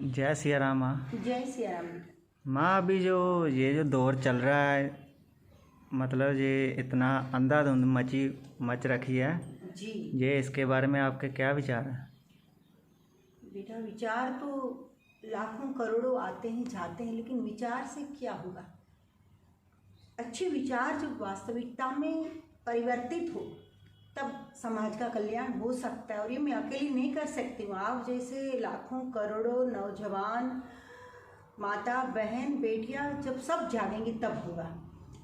जय सिया राम माँ। जय सिया राम। माँ अभी जो दौर चल रहा है, मतलब ये इतना अंधाधुंध मच रखी है जी ये, इसके बारे में आपके क्या विचार है? बेटा, विचार तो लाखों करोड़ों आते हैं जाते हैं, लेकिन विचार से क्या होगा। अच्छे विचार जब वास्तविकता में परिवर्तित हो तब समाज का कल्याण हो सकता है। और ये मैं अकेली नहीं कर सकती हूँ, आप जैसे लाखों करोड़ों नौजवान, माता बहन बेटियाँ जब सब जागेंगी तब होगा।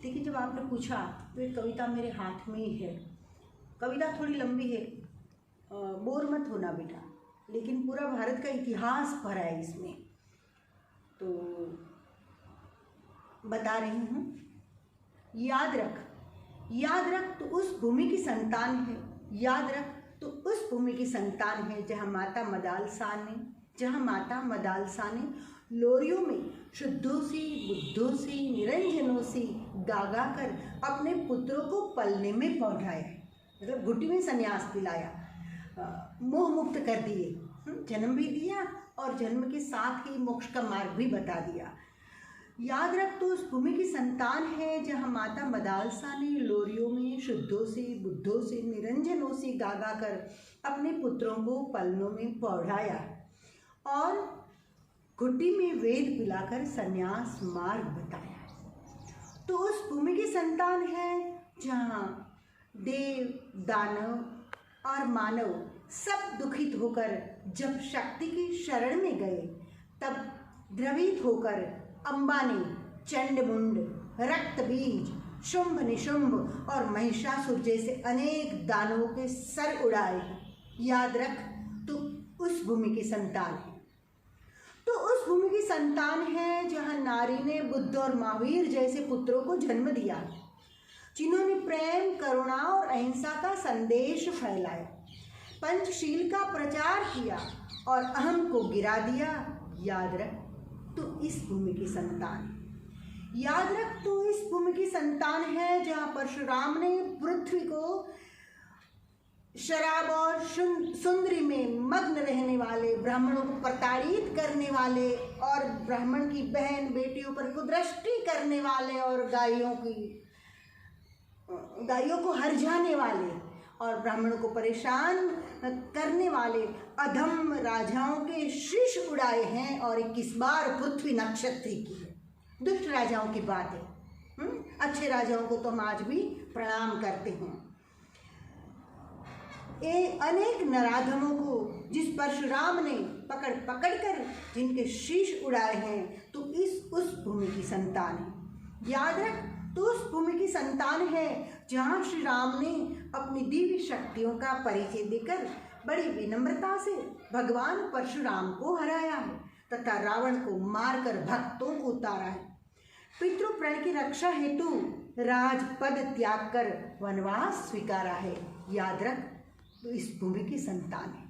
देखिए, जब आपने पूछा तो एक कविता मेरे हाथ में ही है। कविता थोड़ी लंबी है, बोर मत होना बेटा, लेकिन पूरा भारत का इतिहास भरा है इसमें, तो बता रही हूँ। याद रख तू उस भूमि की संतान है, याद रख तू उस भूमि की संतान है जहाँ माता मदालसा ने लोरियों में शुद्धों सी बुद्धों सी निरंजनों सी गागा कर अपने पुत्रों को पलने में पहुँचाया, मतलब घुट्टी में संन्यास दिलाया, मोह मुक्त कर दिए, जन्म भी दिया और जन्म के साथ ही मोक्ष का मार्ग भी बता दिया। याद रख तो उस भूमि की संतान है जहाँ माता मदालसा ने लोरियों में शुद्धों से बुद्धों से निरंजनों से गागा कर अपने पुत्रों को पलनों में पौढ़ाया और घुट्टी में वेद पिलाकर संन्यास मार्ग बताया। तो उस भूमि की संतान है जहाँ देव दानव और मानव सब दुखित होकर जब शक्ति की शरण में गए, तब द्रवित होकर अंबानी, चंडमुंड, रक्त बीज, शुंभ निशुंभ और महिषासुर जैसे अनेक दानवों के सर उड़ाए। याद रख तू उस भूमि की संतान है। तो उस भूमि की संतान है जहाँ नारी ने बुद्ध और महावीर जैसे पुत्रों को जन्म दिया, जिन्होंने प्रेम, करुणा और अहिंसा का संदेश फैलाया, पंचशील का प्रचार किया और अहम को गिरा दिया। याद रख तू इस भूमि की संतान है। याद रख तू इस भूमि की संतान है जहाँ परशुराम ने पृथ्वी को शराब और सुंदरी में मग्न रहने वाले, ब्राह्मणों को प्रताड़ित करने वाले और ब्राह्मण की बहन बेटियों पर कुदृष्टि करने वाले और गायों को हर्जाने वाले और ब्राह्मणों को परेशान करने वाले अधम राजाओं के शीश उड़ाए हैं और 21 बार पृथ्वी नक्षत्र की है। दुष्ट राजाओं की बात है, अच्छे राजाओं को तो हम आज भी प्रणाम करते हैं। अनेक नराधमों को जिस परशुराम ने पकड़ कर जिनके शीश उड़ाए हैं, तो उस भूमि की संतान है। याद रख तो उस भूमि की संतान है जहाँ श्री राम ने अपनी दिव्य शक्तियों का परिचय देकर बड़ी विनम्रता से भगवान परशुराम को हराया है तथा रावण को मारकर भक्तों को उतारा है। पितृप्रण की रक्षा हेतु राजपद त्याग कर वनवास स्वीकारा है। याद रख तो इस भूमि की संतान है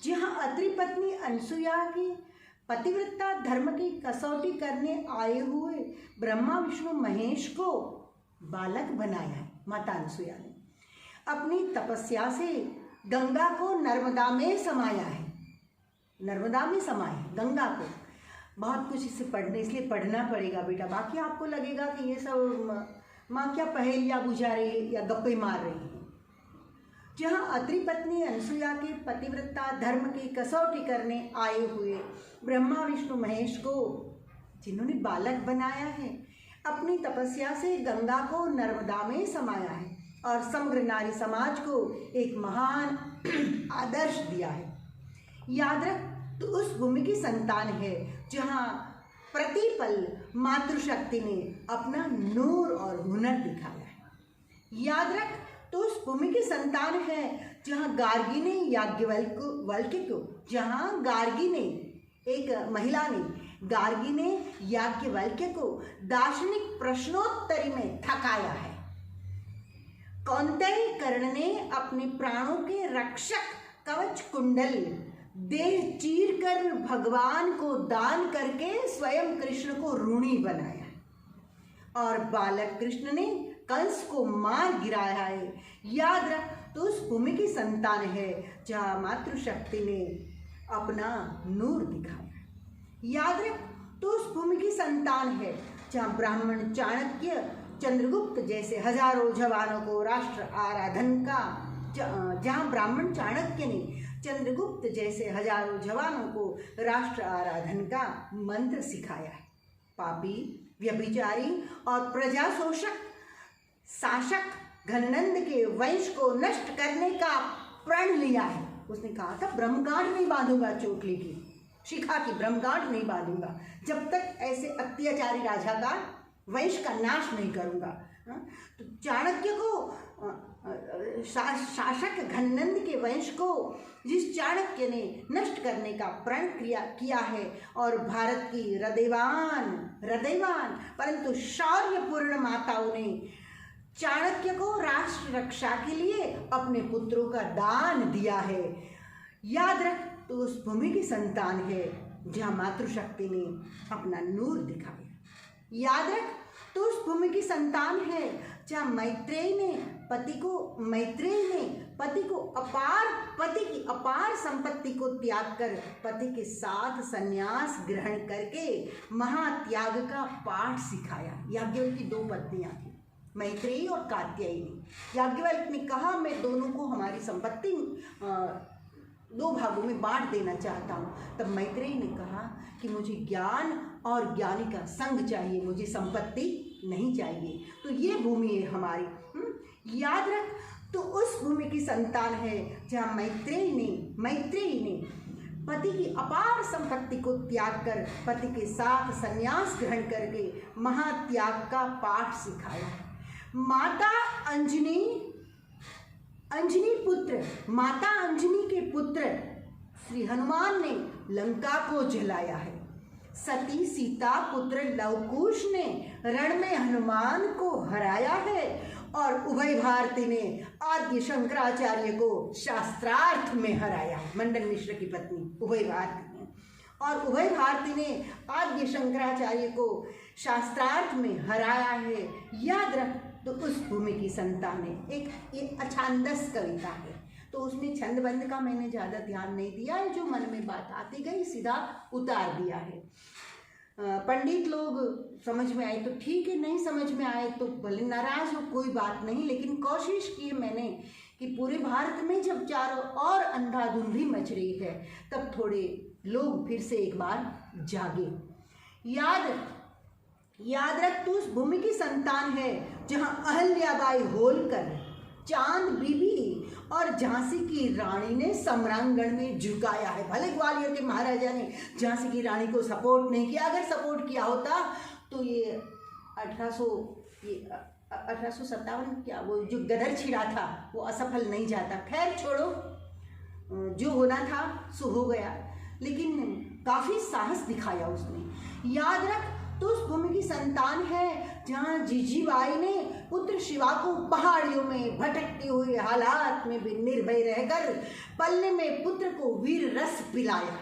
जहाँ अत्रि पत्नी अनसुया की पतिव्रता धर्म की कसौटी करने आए हुए ब्रह्मा विष्णु महेश को बालक बनाया है। माता अनसुया ने अपनी तपस्या से गंगा को नर्मदा में समाया है, नर्मदा में समाया गंगा को। बहुत कुछ इससे इसलिए पढ़ना पड़ेगा बेटा, बाकी आपको लगेगा कि ये सब माँ क्या पहेलियाँ बुझा रही है या गप्पे मार रही है। जहाँ अत्रि पत्नी अनसुया के पतिव्रता धर्म की कसौटी करने आए हुए ब्रह्मा विष्णु महेश को, जिन्होंने बालक बनाया है, अपनी तपस्या से गंगा को नर्मदा में समाया है और समग्र नारी समाज को एक महान आदर्श दिया है। याद रख तो उस भूमि की संतान है जहाँ प्रतिपल मातृशक्ति ने अपना नूर और हुनर दिखाया है। याद रख तो उस भूमि की संतान है जहाँ गार्गी ने याज्ञवल्क्य को, जहाँ गार्गी ने एक महिला ने गार्गी ने याज्ञवल्क्य को दार्शनिक प्रश्नोत्तरी में थकाया है। कौंतेय कर्ण ने अपने प्राणों के रक्षक कवच कुंडल देह चीर कर भगवान को दान करके स्वयं कृष्ण को ऋणी बनाया और बालक कृष्ण ने कंस को मार गिराया है। याद रख तो उस भूमि की संतान है जहाँ मातृशक्ति ने अपना नूर दिखाया। याद रख, तो उस भूमि की संतान है जहाँ ब्राह्मण चाणक्य चंद्रगुप्त जैसे हजारों जवानों को राष्ट्र आराधन का जहाँ ब्राह्मण चाणक्य ने चंद्रगुप्त जैसे हजारों जवानों को राष्ट्र आराधन का मंत्र सिखाया है। पापी, व्यभिचारी और प्रजा शोषक शासक घननंद के वंश को नष्ट करने का प्रण लिया है। उसने कहा था ब्रह्मगांठ नहीं बांधूंगा चोटली की, शिखा की ब्रह्मगांठ नहीं बांधूंगा जब तक ऐसे अत्याचारी राजा का वंश का नाश नहीं करूंगा। तो चाणक्य को शासक घननंद के वंश को जिस चाणक्य ने नष्ट करने का प्रण किया है और भारत की हृदयवान परंतु शौर्यपूर्ण माताओं ने चाणक्य को राष्ट्र रक्षा के लिए अपने पुत्रों का दान दिया है। याद रख, तो उस भूमि की संतान है जहाँ मातृशक्ति ने अपना नूर दिखाया। याद रख, तो उस भूमि की संतान है जहाँ मैत्रेयी ने पति की अपार संपत्ति को त्याग कर पति के साथ संन्यास ग्रहण करके महात्याग का पाठ सिखाया। याज्ञवल्क्य की 2 पत्नियां थी, मैत्रेयी और कात्यायनी। याज्ञवल्क्य ने कहा मैं दोनों को हमारी संपत्ति 2 भागों में बांट देना चाहता हूँ। तब मैत्रेयी ने कहा कि मुझे ज्ञान और ज्ञानी का संग चाहिए, मुझे संपत्ति नहीं चाहिए। तो ये भूमि है हमारी। याद रख, तो उस भूमि की संतान है जहाँ मैत्रेयी ने पति की अपार संपत्ति को त्याग कर पति के साथ संन्यास ग्रहण करके महात्याग का पाठ सिखाया। माता अंजनी के पुत्र श्री हनुमान ने लंका को जलाया है। सती सीता पुत्र लवकुश ने रण में हनुमान को हराया है और उभय भारती ने आद्य शंकराचार्य को शास्त्रार्थ में हराया है। मंडन मिश्र की पत्नी उभय भारती ने, और उभय भारती ने आद्य शंकराचार्य को शास्त्रार्थ में हराया है। याद रख, तो उस भूमि की संतान है। एक अछांदस कविता है, तो उसमें छंदबंद का मैंने ज़्यादा ध्यान नहीं दिया है, जो मन में बात आती गई सीधा उतार दिया है। पंडित लोग समझ में आए तो ठीक है, नहीं समझ में आए तो भले नाराज हो, कोई बात नहीं, लेकिन कोशिश की है मैंने कि पूरे भारत में जब चारों ओर अंधाधुंधी मच रही है तब थोड़े लोग फिर से एक बार जागे। याद रख, तू उस भूमि की संतान है जहाँ अहल्याबाई होलकर, चांद बीबी और झांसी की रानी ने सम्रांगण में झुकाया है। भले ग्वालियर के महाराजा ने झांसी की रानी को सपोर्ट नहीं किया, अगर सपोर्ट किया होता तो ये 1857 क्या वो जो गदर छिड़ा था वो असफल नहीं जाता। खैर छोड़ो, जो होना था सो हो गया, लेकिन काफ़ी साहस दिखाया उसने। याद रख, तो उस भूमि की संतान है जहाँ जीजीबाई ने पुत्र शिवा को पहाड़ियों में भटकते हुए हालात में भी निर्भय रहकर पलने में पुत्र को वीर रस पिलाया।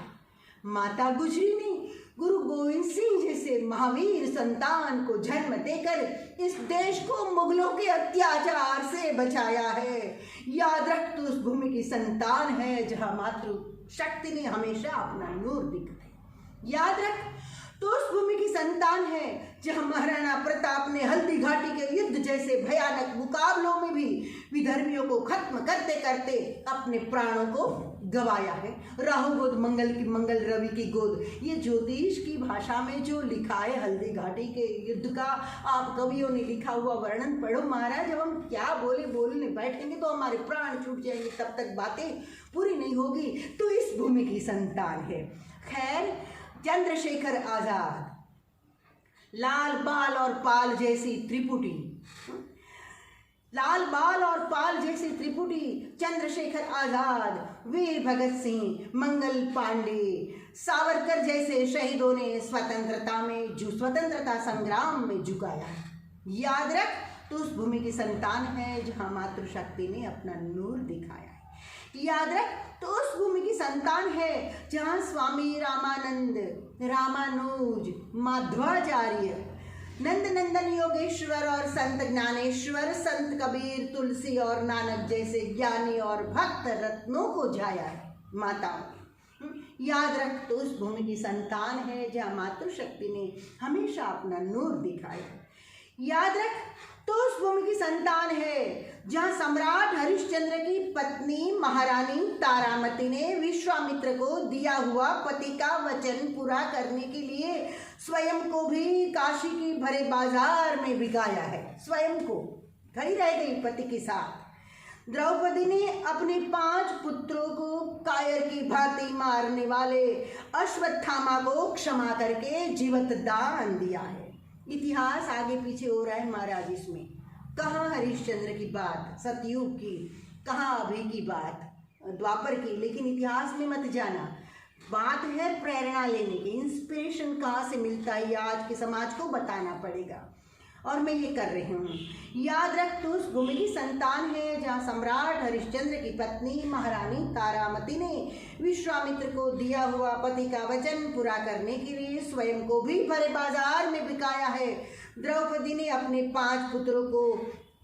माता गुजरी ने गुरु गोविंद सिंह जैसे महावीर संतान को जन्म देकर इस देश को मुगलों के अत्याचार से बचाया है। याद रख, तो उस भूमि की संतान है जहाँ मातृ शक्ति ने हमेशा अपना नूर दिखाया। याद रख, तो उस भूमि की संतान है जहाँ महाराणा प्रताप ने हल्दी घाटी के युद्ध जैसे भयानक मुकाबलों में भी विधर्मियों को खत्म करते करते अपने प्राणों को गवाया है। राहु गोद मंगल की मंगल रवि की गोद, ये ज्योतिष की भाषा में जो लिखा है हल्दी घाटी के युद्ध का, आप कवियों ने लिखा हुआ वर्णन पढ़ो महाराज। जब हम क्या बोलने बैठेंगे तो हमारे प्राण छूट जाएंगे, तब तक बातें पूरी नहीं होगी। तो इस भूमि की संतान है। खैर, चंद्रशेखर आजाद, लाल बाल और पाल जैसी त्रिपुटी, चंद्रशेखर आजाद, वीर भगत सिंह, मंगल पांडे, सावरकर जैसे शहीदों ने स्वतंत्रता संग्राम में झुकाया। याद रख, तो उस भूमि की संतान है जहाँ मातृशक्ति ने अपना नूर दिखाया है। याद रख, तो उस भूमि की संतान है जहाँ स्वामी रामानंद, रामानुज, माध्वाचार्य, नंदनंदन योगेश्वर और संत ज्ञानेश्वर, संत कबीर, तुलसी और नानक जैसे ज्ञानी और भक्त रत्नों को जाया है माताओं ने। याद रख, तो उस भूमि की संतान है जहाँ मातृशक्ति ने हमेशा अपना नूर दिखाया। याद रख, तो उस भूमि की संतान है जहाँ सम्राट हरिश्चंद्र की पत्नी महारानी तारामती ने विश्वामित्र को दिया हुआ पति का वचन पूरा करने के लिए स्वयं को भी काशी की भरे बाजार में बिकाया है। स्वयं को खड़ी रह गई पति के साथ। द्रौपदी ने अपने 5 पुत्रों को कायर की भांति मारने वाले अश्वत्थामा को क्षमा करके जीवित दान दिया है। इतिहास आगे पीछे हो रहा है महाराज इसमें। कहाँ हरिश्चंद्र की बात सतयुग की, कहाँ अभी की बात द्वापर की, लेकिन इतिहास में मत जाना। बात है प्रेरणा लेने की, इंस्पिरेशन कहाँ से मिलता है, आज के समाज को बताना पड़ेगा और मैं ये कर रही हूँ। याद रख, तो उस भूमि की संतान है जहाँ सम्राट हरिश्चंद्र की पत्नी महारानी तारामती ने विश्वामित्र को दिया हुआ पति का वचन पूरा करने के लिए स्वयं को भी भरे बाजार में बिकाया है। द्रौपदी ने अपने 5 पुत्रों को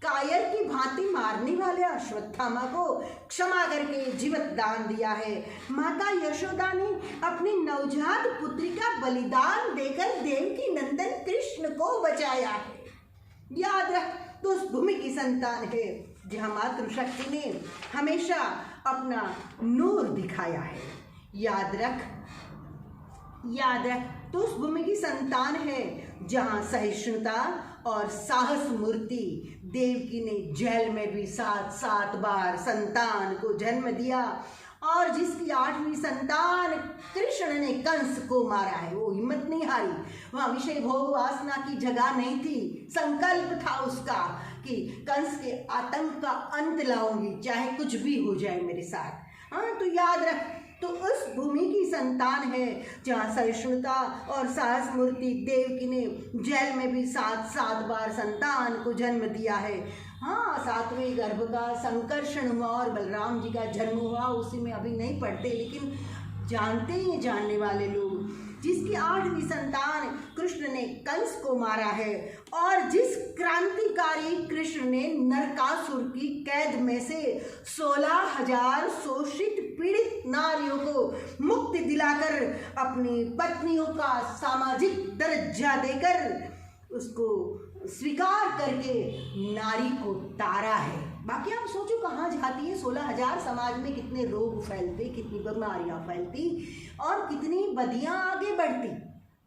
कायर की भांति मारने वाले अश्वत्थामा को क्षमा करके जीवित दान दिया है। माता यशोदा ने अपनी नवजात पुत्री का बलिदान देकर देवकी नंदन कृष्ण को बचाया है। याद रख, तो उस भूमि की संतान है जहाँ मातृशक्ति ने हमेशा अपना नूर दिखाया है। याद रख, तो उस भूमि की संतान है जहाँ सहिष्णुता और साहस मूर्ति देवकी ने जेल में भी 7 बार संतान को जन्म दिया और जिसकी 8वीं संतान कृष्ण ने कंस को मारा है। वो हिम्मत नहीं हारी, वहाँ विषय भोग वासना की जगह नहीं थी। संकल्प था उसका कि कंस के आतंक का अंत लाऊंगी, चाहे कुछ भी हो जाए मेरे साथ। हाँ, तो याद रख, तो उस भूमि की संतान है जहाँ सहिष्णुता और साहस मूर्ति देवकी ने जेल में भी 7 बार संतान को जन्म दिया है। हाँ, 7वें गर्भ का संकर्षण हुआ और बलराम जी का जन्म हुआ, उसी में अभी नहीं पढ़ते, लेकिन जानते हैं जानने वाले लोग। जिसकी 8वीं संतान कृष्ण ने कंस को मारा है और जिस क्रांतिकारी कृष्ण ने नरकासुर की कैद में से 16,000 शोषित पीड़ित नारियों को मुक्ति दिलाकर अपनी पत्नियों का सामाजिक दर्जा देकर उसको स्वीकार करके नारी को तारा है। बाकी आप सोचो कहाँ जाती है 16,000, समाज में कितने रोग फैलते, कितनी बीमारियां फैलती और कितनी बदियां आगे बढ़ती।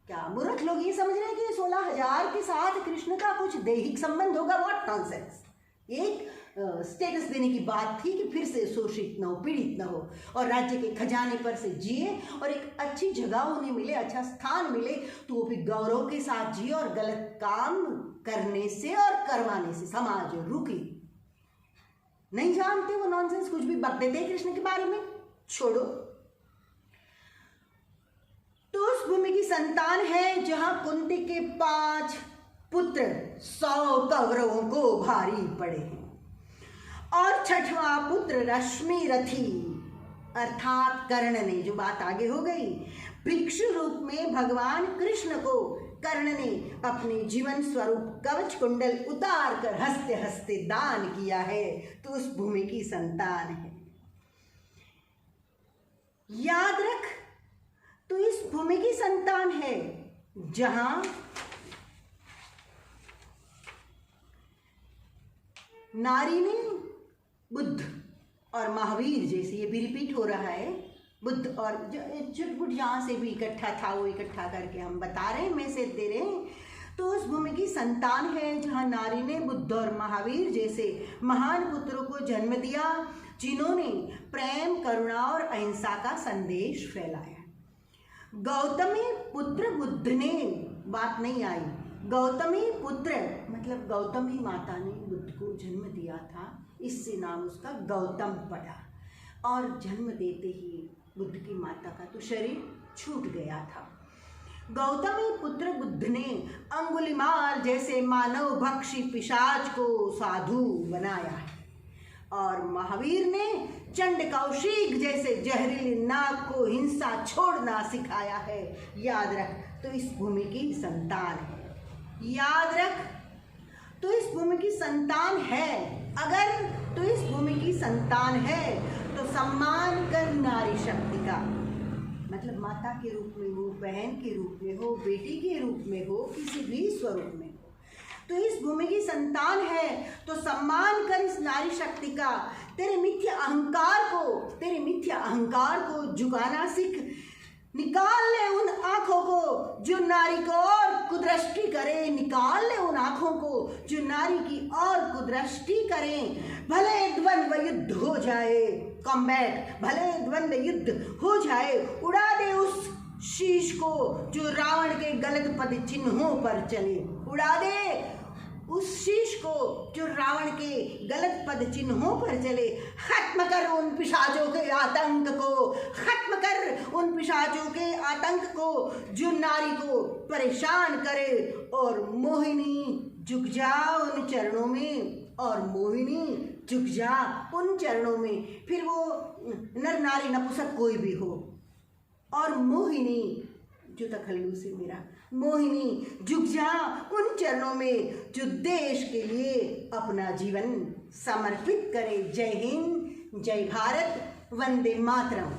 क्या मूर्ख लोग ये समझ रहे हैं कि 16,000 के साथ कृष्ण का कुछ दैहिक संबंध होगा? What nonsense. एक स्टेटस देने की बात थी कि फिर से शोषित न हो, पीड़ित न हो और राज्य के खजाने पर से जिए और एक अच्छी जगह उन्हें मिले, अच्छा स्थान मिले, तो वो भी गौरव के साथ जिए और गलत काम करने से और करवाने से समाज रुके। नहीं जानते वो नॉनसेंस, कुछ भी बक देते हैं कृष्ण के बारे में, छोड़ो। तो उस भूमि की संतान है जहां कुंती के 5 पुत्र 100 कौरवों को भारी पड़े हैं और 6वां पुत्र रश्मि रथी अर्थात कर्ण ने, जो बात आगे हो गई, भिक्षु रूप में भगवान कृष्ण को कर्ण ने अपने जीवन स्वरूप कवच कुंडल उतार कर हंसते हंसते दान किया है। तो उस भूमि की संतान है। याद रख, तो इस भूमि की संतान है जहां नारी ने बुद्ध और महावीर जैसे, ये भी रिपीट हो रहा है, बुद्ध और चुटपुट जहाँ से भी इकट्ठा था वो इकट्ठा करके हम बता रहे हैं, मैसेज दे रहे हैं। तो उस भूमि की संतान है जहाँ नारी ने बुद्ध और महावीर जैसे महान पुत्रों को जन्म दिया, जिन्होंने प्रेम, करुणा और अहिंसा का संदेश फैलाया। गौतमी पुत्र बुद्ध ने, बात नहीं आई, गौतमी पुत्र मतलब गौतमी माता ने बुद्ध को जन्म दिया था, इससे नाम उसका गौतम पड़ा और जन्म देते ही बुद्ध की माता का तो शरीर छूट गया था। गौतमी पुत्र बुद्ध ने अंगुलिमाल जैसे मानव भक्षी पिशाच को साधु बनाया है और महावीर ने चंड कौशिक जैसे जहरीले नाग को हिंसा छोड़ना सिखाया है। याद रख, तो इस भूमि की संतान है। याद रख, तो इस भूमि की संतान है। अगर तो इस भूमि की संतान है तो सम्मान कर नारी शक्ति का, मतलब मतलब माता के रूप में हो, बहन के रूप में हो, बेटी के रूप में हो, किसी भी स्वरूप में हो, तो इस भूमि की संतान है तो सम्मान कर इस नारी शक्ति का। तेरे मिथ्या अहंकार को झुकाना सीख। निकाल ले उन आँखों को जो नारी को और कुदृष्टि करे। निकाल ले उन आँखों को जो नारी की और कुदृष्टि करें। भले द्वंद्व युद्ध हो जाए, कॉम्बैट, भले द्वंद्व युद्ध हो जाए, उड़ा दे उस शीश को जो रावण के गलत पद चिन्हों पर चले। उड़ा दे उस शीश को जो रावण के गलत पद चिन्हों पर चले। खत्म कर उन पिशाचों के आतंक को, खत्म कर उन पिशाचों के आतंक को जो नारी को परेशान करे। और मोहिनी झुक जा उन चरणों में, और मोहिनी झुक जा उन चरणों में। फिर वो नर नारी नपुंसक कोई भी हो। और मोहिनी जो तखल्लु से मेरा, मोहिनी झुक जा उन चरणों में जो देश के लिए अपना जीवन समर्पित करे। जय हिंद, जय भारत, वंदे मातरम।